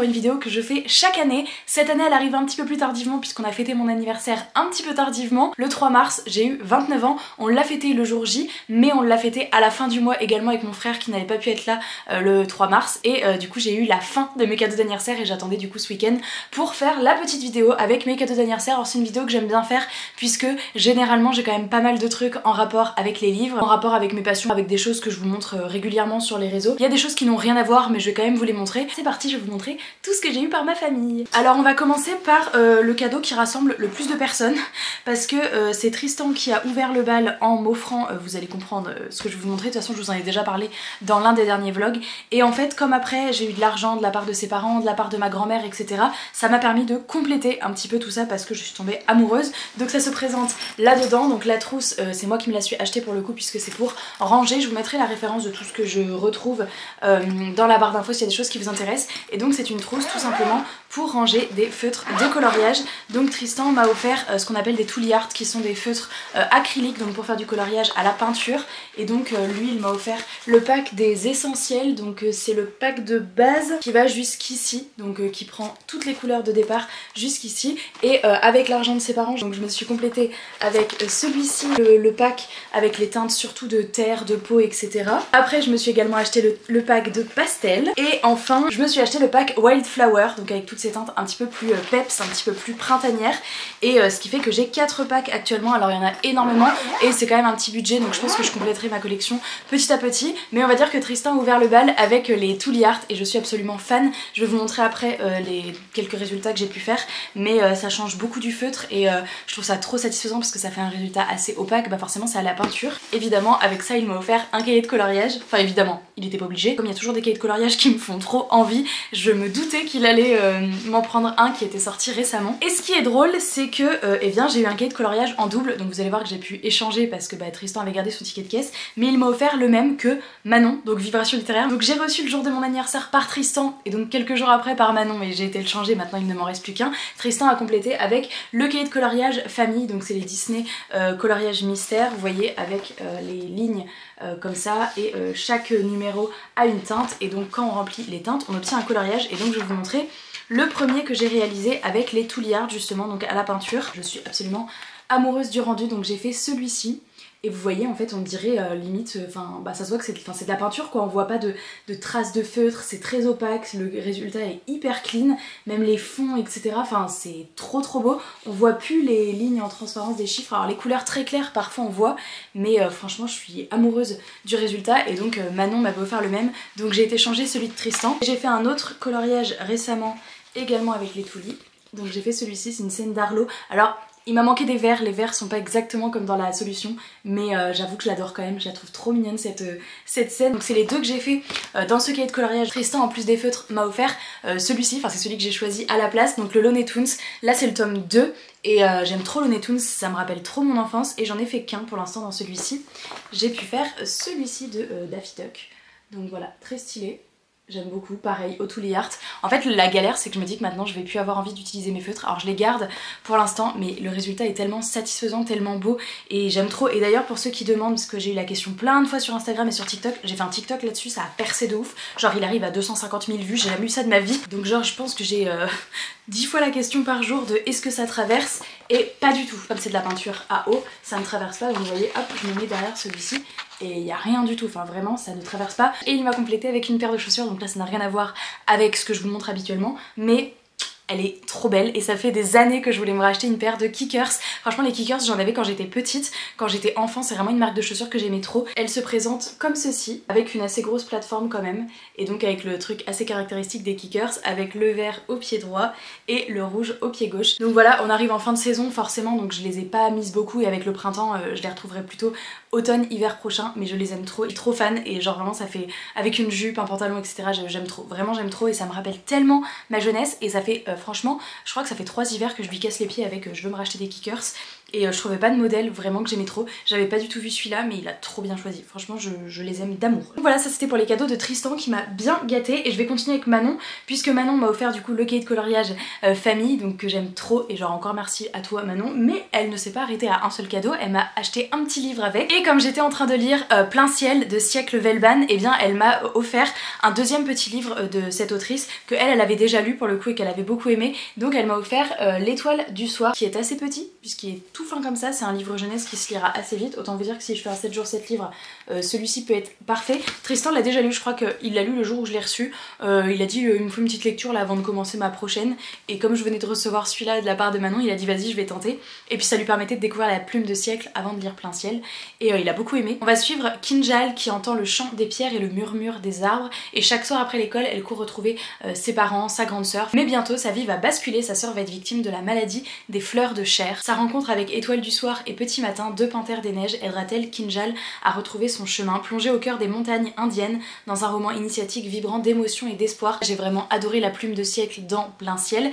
une vidéo que je fais chaque année. Cette année elle arrive un petit peu plus tardivement puisqu'on a fêté mon anniversaire un petit peu tardivement. Le 3 mars, j'ai eu 29 ans, on l'a fêté le jour J, mais on l'a fêté à la fin du mois également avec mon frère qui n'avait pas pu être là le 3 mars. Et du coup j'ai eu la fin de mes cadeaux d'anniversaire et j'attendais du coup ce week-end pour faire la petite vidéo avec mes cadeaux d'anniversaire. Alors c'est une vidéo que j'aime bien faire puisque généralement j'ai quand même pas mal de trucs en rapport avec les livres, en rapport avec mes passions, avec des choses que je vous montre régulièrement sur les réseaux. Il y a des choses qui n'ont rien à voir mais je vais quand même vous les montrer. C'est parti, je vais vous montrer tout ce que j'ai eu par ma famille. Alors on va commencer par le cadeau qui rassemble le plus de personnes parce que c'est Tristan qui a ouvert le bal en m'offrant, vous allez comprendre ce que je vais vous montrer, de toute façon je vous en ai déjà parlé dans l'un des derniers vlogs. Et en fait comme après j'ai eu de l'argent de la part de ses parents, de la part de ma grand-mère, etc. ça m'a permis de compléter un petit peu tout ça parce que je suis tombée amoureuse. Donc ça se présente là-dedans, donc la trousse c'est moi qui me la suis achetée pour le coup puisque c'est pour ranger. Je vous mettrai la référence de tout ce que je retrouve dans la barre d'infos s'il y a des choses qui vous intéressent. Et donc c'est une trousse tout simplement pour ranger des feutres de coloriage. Donc Tristan m'a offert ce qu'on appelle des Tooly Art qui sont des feutres acryliques donc pour faire du coloriage à la peinture. Et donc lui il m'a offert le pack des essentiels, donc c'est le pack de base qui va jusqu'ici, donc qui prend toutes les couleurs de départ jusqu'ici. Et avec l'argent de ses parents, donc je me suis complétée avec celui-ci, le pack avec les teintes surtout de terre, de peau, etc. Après je me suis également acheté le pack de pastel. Et enfin je me suis acheté le pack Wildflower, donc avec toutes ces teintes un petit peu plus peps, un petit peu plus printanières. Et ce qui fait que j'ai 4 packs actuellement, alors il y en a énormément et c'est quand même un petit budget, donc je pense que je compléterai ma collection petit à petit. Mais on va dire que Tristan a ouvert le bal avec les Tooly Art et je suis absolument fan. Je vais vous montrer après les quelques résultats que j'ai pu faire, mais ça change beaucoup du feutre et je trouve ça trop satisfaisant parce que ça fait un résultat assez opaque. Bah forcément c'est à la peinture. Évidemment avec ça il m'a offert un cahier de coloriage, enfin évidemment il était pas obligé, comme il y a toujours des cahiers de coloriage qui me font trop envie, je me doutais qu'il allait m'en prendre un qui était sorti récemment. Et ce qui est drôle c'est que eh bien j'ai eu un cahier de coloriage en double, donc vous allez voir que j'ai pu échanger parce que bah, Tristan avait gardé son ticket de caisse, mais il m'a offert le même que Manon, donc Vibration littéraire. Donc j'ai reçu le jour de mon anniversaire par Tristan et donc quelques jours après par Manon, et j'ai été le changer, maintenant il ne m'en reste plus qu'un. Tristan a complété avec le cahier de coloriage famille, donc c'est les Disney coloriage mystère, vous voyez avec les lignes comme ça et chaque numéro a une teinte et donc quand on remplit les teintes on obtient un coloriage. Et donc je vais vous montrer le premier que j'ai réalisé avec les Tooly Art justement, donc à la peinture. Je suis absolument amoureuse du rendu, donc j'ai fait celui-ci. Et vous voyez en fait on dirait limite, enfin bah ça se voit que c'est de la peinture quoi, on voit pas de traces de feutre, c'est très opaque, le résultat est hyper clean, même les fonds etc, enfin c'est trop beau, on voit plus les lignes en transparence des chiffres, alors les couleurs très claires parfois on voit, mais franchement je suis amoureuse du résultat. Et donc Manon m'avait offert le même, donc j'ai été changer celui de Tristan. J'ai fait un autre coloriage récemment également avec les Tooly, donc j'ai fait celui-ci, c'est une scène d'Arlo. Alors il m'a manqué des verres, les verres sont pas exactement comme dans la solution, mais j'avoue que je l'adore quand même, je la trouve trop mignonne cette scène. Donc c'est les deux que j'ai fait dans ce cahier de coloriage. Tristan en plus des feutres m'a offert celui-ci, enfin c'est celui que j'ai choisi à la place, donc le Looney Tunes. Là c'est le tome 2 et j'aime trop Looney Tunes, ça me rappelle trop mon enfance et j'en ai fait qu'un pour l'instant dans celui-ci. J'ai pu faire celui-ci de Daffy Duck, donc voilà, très stylé. J'aime beaucoup, pareil, au Tooly Art. En fait la galère c'est que je me dis que maintenant je vais plus avoir envie d'utiliser mes feutres. Alors je les garde pour l'instant mais le résultat est tellement satisfaisant, tellement beau et j'aime trop. Et d'ailleurs pour ceux qui demandent, parce que j'ai eu la question plein de fois sur Instagram et sur TikTok, j'ai fait un TikTok là-dessus, ça a percé de ouf. Genre il arrive à 250 000 vues, j'ai jamais eu ça de ma vie. Donc genre je pense que j'ai 10 fois la question par jour de est-ce que ça traverse, et pas du tout. Comme c'est de la peinture à eau, ça ne traverse pas. Donc vous voyez, hop, je me mets derrière celui-ci et il n'y a rien du tout, enfin vraiment ça ne traverse pas. Et il m'a complété avec une paire de chaussures, donc là ça n'a rien à voir avec ce que je vous montre habituellement, mais elle est trop belle et ça fait des années que je voulais me racheter une paire de Kickers. Franchement les Kickers j'en avais quand j'étais petite, quand j'étais enfant, c'est vraiment une marque de chaussures que j'aimais trop. Elle se présente comme ceci, avec une assez grosse plateforme quand même, et donc avec le truc assez caractéristique des Kickers, avec le vert au pied droit et le rouge au pied gauche. Donc voilà, on arrive en fin de saison forcément, donc je les ai pas mises beaucoup et avec le printemps je les retrouverai plutôt automne, hiver prochain, mais je les aime trop, je suis trop fan et genre vraiment ça fait avec une jupe, un pantalon etc, j'aime trop, vraiment j'aime trop et ça me rappelle tellement ma jeunesse. Et ça fait franchement, je crois que ça fait 3 hivers que je lui casse les pieds avec je veux me racheter des Kickers et je trouvais pas de modèle vraiment que j'aimais trop. J'avais pas du tout vu celui-là mais il a trop bien choisi. Franchement je les aime d'amour. Donc voilà, ça c'était pour les cadeaux de Tristan qui m'a bien gâtée et je vais continuer avec Manon puisque Manon m'a offert du coup le cahier de coloriage famille donc que j'aime trop et genre encore merci à toi Manon, mais elle ne s'est pas arrêtée à un seul cadeau, elle m'a acheté un petit livre avec et comme j'étais en train de lire Plein ciel de Siècle Velban, et bien elle m'a offert un deuxième petit livre de cette autrice que elle avait déjà lu pour le coup et qu'elle avait beaucoup aimé, donc elle m'a offert L'étoile du soir qui est assez petit puisqu'il est tout fin comme ça, c'est un livre jeunesse qui se lira assez vite, autant vous dire que si je fais un 7 jours 7 livres, celui-ci peut être parfait. Tristan l'a déjà lu, je crois qu'il l'a lu le jour où je l'ai reçu, il a dit il me faut une petite lecture là avant de commencer ma prochaine, et comme je venais de recevoir celui-là de la part de Manon, il a dit vas-y je vais tenter, et puis ça lui permettait de découvrir la plume de Siècle avant de lire Plein ciel, et il a beaucoup aimé. On va suivre Kinjal qui entend le chant des pierres et le murmure des arbres, et chaque soir après l'école elle court retrouver ses parents, sa grande sœur, mais bientôt sa vie va basculer, sa sœur va être victime de la maladie des fleurs de chair. Sa rencontre avec Étoile du soir et Petit matin, deux panthères des neiges, aidera-t-elle Kinjal à retrouver son chemin, plongé au cœur des montagnes indiennes dans un roman initiatique vibrant d'émotion et d'espoir. J'ai vraiment adoré la plume de Siècle dans Plein ciel.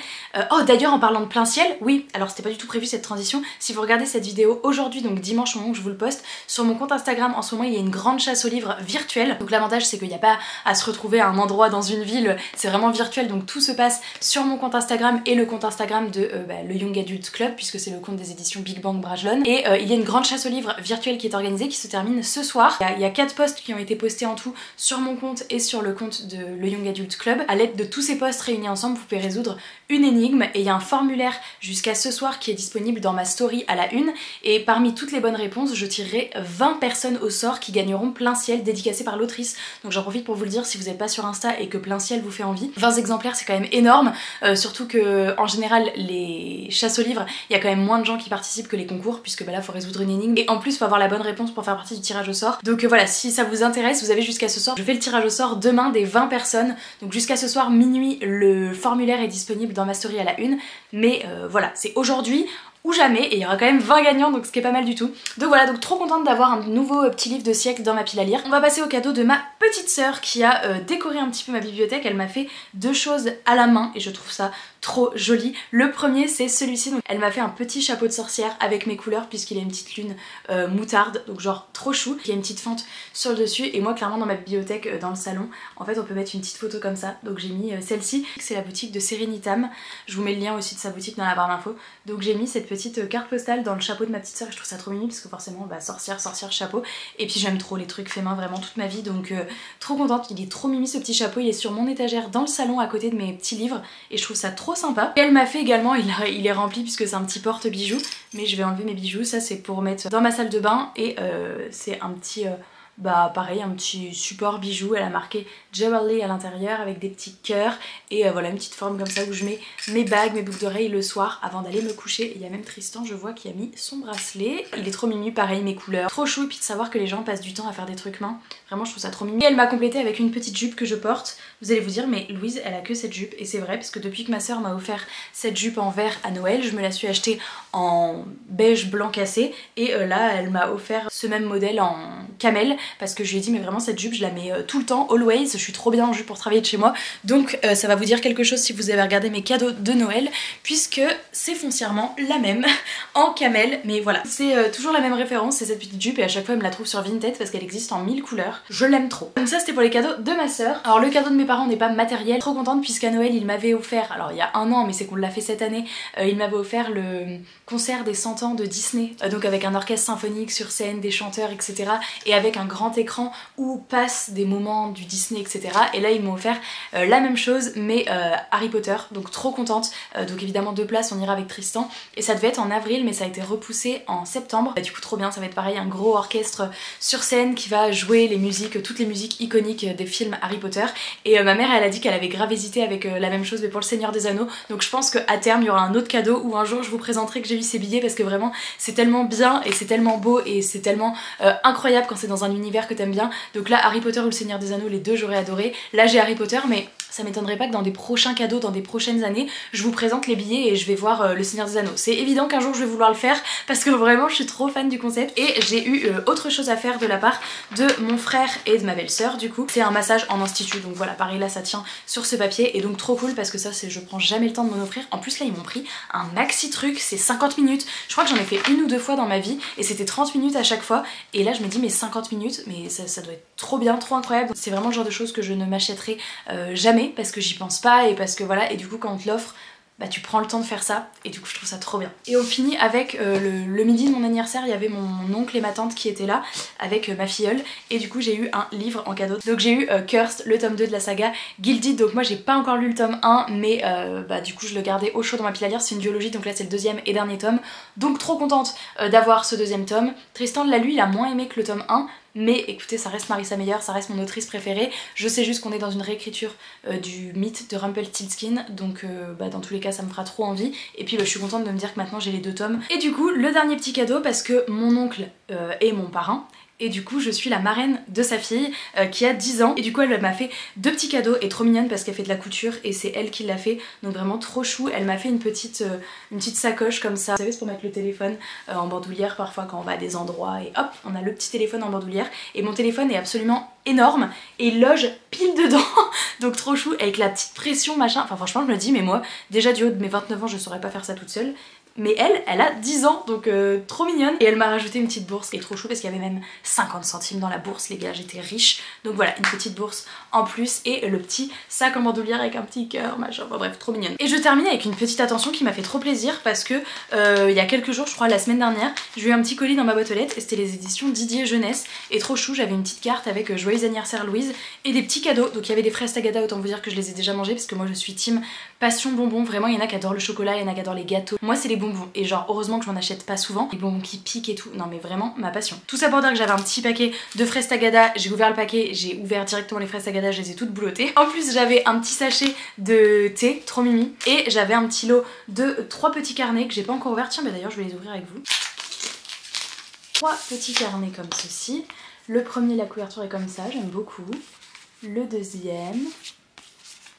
Oh d'ailleurs en parlant de Plein ciel, oui, alors c'était pas du tout prévu cette transition, si vous regardez cette vidéo aujourd'hui, donc dimanche au moment où je vous le poste, sur mon compte Instagram en ce moment il y a une grande chasse aux livres virtuelle, donc l'avantage c'est qu'il n'y a pas à se retrouver à un endroit dans une ville, c'est vraiment virtuel, donc tout se passe sur mon compte Instagram et le compte Instagram de le Young Adult Club puisque c'est le compte des éditions Big Bang Brajlon, et il y a une grande chasse aux livres virtuelle qui est organisée qui se termine ce soir. Il y a 4 posts qui ont été postés en tout sur mon compte et sur le compte de le Young Adult Club. À l'aide de tous ces posts réunis ensemble, vous pouvez résoudre une énigme et il y a un formulaire jusqu'à ce soir qui est disponible dans ma story à la une, et parmi toutes les bonnes réponses je tirerai 20 personnes au sort qui gagneront Plein ciel dédicacé par l'autrice. Donc j'en profite pour vous le dire si vous n'êtes pas sur Insta et que Plein ciel vous fait envie. 20 exemplaires c'est quand même énorme, surtout que en général les chasses aux livres il y a quand même moins de gens qui participent que les concours puisque là faut résoudre une énigme et en plus faut avoir la bonne réponse pour faire partie du tirage au sort. Donc voilà, si ça vous intéresse vous avez jusqu'à ce soir, je fais le tirage au sort demain des 20 personnes, donc jusqu'à ce soir minuit le formulaire est disponible dans ma story à la une, mais voilà c'est aujourd'hui ou jamais, et il y aura quand même 20 gagnants donc ce qui est pas mal du tout. Donc voilà, donc trop contente d'avoir un nouveau petit livre de Siècle dans ma pile à lire. On va passer au cadeau de ma petite sœur qui a décoré un petit peu ma bibliothèque. Elle m'a fait 2 choses à la main et je trouve ça trop joli. Le premier c'est celui-ci, donc elle m'a fait un petit chapeau de sorcière avec mes couleurs puisqu'il a une petite lune moutarde, donc genre trop chou. Il y a une petite fente sur le dessus et moi clairement dans ma bibliothèque, dans le salon, en fait on peut mettre une petite photo comme ça, donc j'ai mis celle-ci. C'est la boutique de Serenitam, je vous mets le lien aussi de sa boutique dans la barre d'infos. Donc j'ai mis cette petite carte postale dans le chapeau de ma petite sœur et je trouve ça trop mignon parce que forcément sorcière, chapeau, et puis j'aime trop les trucs faits main vraiment toute ma vie, donc trop contente. Il est trop mimi ce petit chapeau, il est sur mon étagère dans le salon à côté de mes petits livres et je trouve ça trop sympa. Et elle m'a fait également, il est rempli puisque c'est un petit porte-bijoux, mais je vais enlever mes bijoux, ça c'est pour mettre dans ma salle de bain, et c'est un petit pareil, un petit support bijou, elle a marqué Jewelry à l'intérieur avec des petits cœurs et voilà une petite forme comme ça où je mets mes bagues, mes boucles d'oreilles le soir avant d'aller me coucher. Et il y a même Tristan, je vois, qui a mis son bracelet, il est trop mimi, pareil mes couleurs, trop chou, et puis de savoir que les gens passent du temps à faire des trucs main, vraiment je trouve ça trop mimi. Et elle m'a complété avec une petite jupe que je porte. Vous allez vous dire mais Louise elle a que cette jupe, et c'est vrai parce que depuis que ma soeur m'a offert cette jupe en vert à Noël, je me la suis achetée en beige blanc cassé, et là elle m'a offert ce même modèle en camel parce que je lui ai dit mais vraiment cette jupe je la mets tout le temps, always, je suis trop bien en jupe pour travailler de chez moi. Donc ça va vous dire quelque chose si vous avez regardé mes cadeaux de Noël, puisque c'est foncièrement la même en camel, mais voilà c'est toujours la même référence, c'est cette petite jupe, et à chaque fois elle me la trouve sur Vinted parce qu'elle existe en 1000 couleurs, je l'aime trop. Donc ça c'était pour les cadeaux de ma soeur. Alors le cadeau de mes parents n'est pas matériel, trop contente puisqu'à Noël ils m'avaient offert, alors il y a un an mais c'est qu'on l'a fait cette année, ils m'avaient offert le concert des 100 ans de Disney, donc avec un orchestre symphonique sur scène, des chanteurs etc, et avec un grand écran où passent des moments du Disney etc, et là ils m'ont offert la même chose mais Harry Potter, donc trop contente. Donc évidemment 2 places, on ira avec Tristan, et ça devait être en avril mais ça a été repoussé en septembre. Du coup trop bien, ça va être pareil, un gros orchestre sur scène qui va jouer les musiques, toutes les musiques iconiques des films Harry Potter, et ma mère elle a dit qu'elle avait grave hésité avec la même chose mais pour le Seigneur des Anneaux, donc je pense qu'à terme il y aura un autre cadeau où un jour je vous présenterai que j'ai eu ces billets, parce que vraiment c'est tellement bien et c'est tellement beau et c'est tellement incroyable quand c'est dans un univers que t'aimes bien. Donc là Harry Potter ou le Seigneur des Anneaux, les deux j'aurais adoré. Là j'ai Harry Potter mais ça m'étonnerait pas que dans des prochains cadeaux, dans des prochaines années, je vous présente les billets et je vais voir le Seigneur des Anneaux. C'est évident qu'un jour je vais vouloir le faire parce que vraiment je suis trop fan du concept. Et j'ai eu autre chose à faire de la part de mon frère et de ma belle-sœur du coup. C'est un massage en institut, donc voilà, pareil là ça tient sur ce papier et donc trop cool parce que ça je prends jamais le temps de m'en offrir. En plus là ils m'ont pris un maxi truc, c'est 50 minutes. Je crois que j'en ai fait une ou deux fois dans ma vie et c'était 30 minutes à chaque fois. Et là je me dis mais 50 minutes, mais ça doit être trop bien, trop incroyable. C'est vraiment le genre de choses que je ne m'achèterai jamais parce que j'y pense pas et parce que voilà, et du coup quand on te l'offre, bah tu prends le temps de faire ça et du coup je trouve ça trop bien. Et on finit avec le midi de mon anniversaire, il y avait mon oncle et ma tante qui étaient là avec ma filleule et du coup j'ai eu un livre en cadeau. Donc j'ai eu Cursed, le tome 2 de la saga Gilded, donc moi j'ai pas encore lu le tome 1 mais bah du coup je le gardais au chaud dans ma pile à lire, c'est une duologie donc là c'est le deuxième et dernier tome. Donc trop contente d'avoir ce deuxième tome. Tristan l'a lu, il a moins aimé que le tome 1. Mais écoutez, ça reste Marissa Meyer, ça reste mon autrice préférée. Je sais juste qu'on est dans une réécriture du mythe de Rumpelstiltskin, donc bah, dans tous les cas ça me fera trop envie. Et puis bah, je suis contente de me dire que maintenant j'ai les 2 tomes. Et du coup, le dernier petit cadeau, parce que mon oncle est mon parrain, et du coup je suis la marraine de sa fille qui a 10 ans et du coup elle m'a fait 2 petits cadeaux et trop mignonne parce qu'elle fait de la couture et c'est elle qui l'a fait, donc vraiment trop chou. Elle m'a fait une petite sacoche comme ça, vous savez c'est pour mettre le téléphone en bandoulière parfois quand on va à des endroits et hop on a le petit téléphone en bandoulière et mon téléphone est absolument énorme et il loge pile dedans donc trop chou avec la petite pression machin, enfin franchement je me dis mais moi déjà du haut de mes 29 ans je saurais pas faire ça toute seule. Mais elle a 10 ans, donc trop mignonne. Et elle m'a rajouté une petite bourse, et trop chou parce qu'il y avait même 50 centimes dans la bourse, les gars, j'étais riche. Donc voilà, une petite bourse en plus, et le petit sac en bandoulière avec un petit cœur, machin, enfin bref, trop mignonne. Et je termine avec une petite attention qui m'a fait trop plaisir, parce que il y a quelques jours, je crois la semaine dernière, j'ai eu un petit colis dans ma boîte aux lettres, et c'était les éditions Didier Jeunesse. Et trop chou, j'avais une petite carte avec Joyeux anniversaire Louise, et des petits cadeaux. Donc il y avait des fraises Tagada, autant vous dire que je les ai déjà mangées, parce que moi je suis team passion bonbons, vraiment il y en a qui adorent le chocolat, il y en a qui adorent les gâteaux. Moi c'est les bonbons et genre heureusement que je m'en achète pas souvent, les bonbons qui piquent et tout, non mais vraiment ma passion. Tout ça pour dire que j'avais un petit paquet de fraises Tagada, j'ai ouvert le paquet, j'ai ouvert directement les fraises Tagada, je les ai toutes boulottées. En plus j'avais un petit sachet de thé, trop mimi, et j'avais un petit lot de 3 petits carnets que j'ai pas encore ouvert, tiens bah d'ailleurs je vais les ouvrir avec vous. 3 petits carnets comme ceci, le premier la couverture est comme ça, j'aime beaucoup, le deuxième...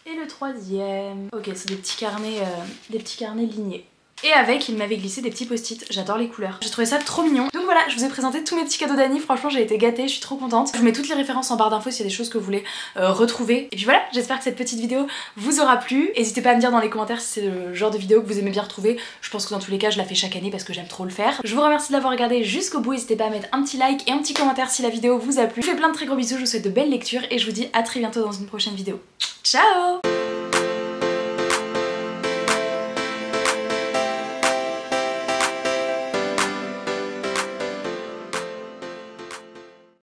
et le troisième. Ok, c'est des petits carnets lignés. Et avec, il m'avait glissé des petits post-it, j'adore les couleurs. J'ai trouvé ça trop mignon. Donc voilà, je vous ai présenté tous mes petits cadeaux d'Annie, franchement j'ai été gâtée, je suis trop contente. Je vous mets toutes les références en barre d'infos s'il y a des choses que vous voulez retrouver. Et puis voilà, j'espère que cette petite vidéo vous aura plu. N'hésitez pas à me dire dans les commentaires si c'est le genre de vidéo que vous aimez bien retrouver. Je pense que dans tous les cas, je la fais chaque année parce que j'aime trop le faire. Je vous remercie de l'avoir regardé jusqu'au bout, n'hésitez pas à mettre un petit like et un petit commentaire si la vidéo vous a plu. Je vous fais plein de très gros bisous, je vous souhaite de belles lectures et je vous dis à très bientôt dans une prochaine vidéo. Ciao!